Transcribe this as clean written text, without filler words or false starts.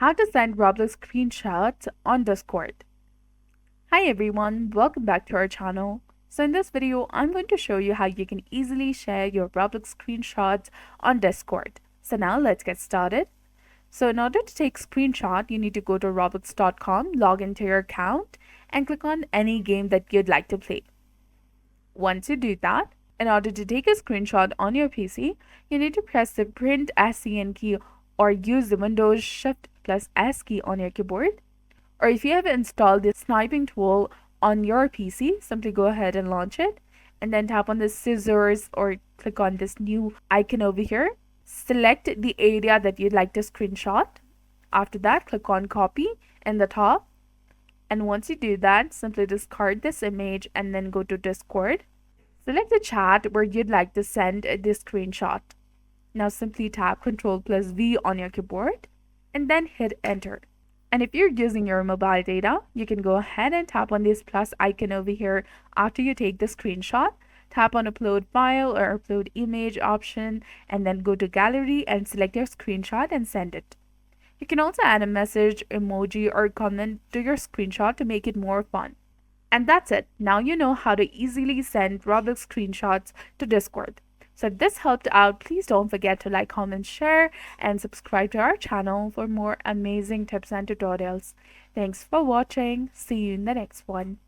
How to send Roblox screenshots on Discord. Hi everyone, welcome back to our channel. So in this video, I'm going to show you how you can easily share your Roblox screenshots on Discord. So now let's get started. So in order to take screenshot, you need to go to roblox.com, log into your account, and click on any game that you'd like to play. Once you do that, in order to take a screenshot on your PC, you need to press the Print SCN key or use the Windows Shift plus S key on your keyboard. Or if you have installed the sniping tool on your PC, simply go ahead and launch it and then tap on the scissors or click on this new icon over here. Select the area that you'd like to screenshot. After that, click on copy in the top. And once you do that, simply discard this image and then go to Discord. Select the chat where you'd like to send the screenshot. Now simply tap Ctrl plus V on your keyboard and then hit enter. And if you're using your mobile data, you can go ahead and tap on this plus icon over here after you take the screenshot. Tap on upload file or upload image option and then go to gallery and select your screenshot and send it. You can also add a message, emoji, or comment to your screenshot to make it more fun. And that's it. Now you know how to easily send Roblox screenshots to Discord. So if this helped out, please don't forget to like, comment, share, and subscribe to our channel for more amazing tips and tutorials. Thanks for watching. See you in the next one.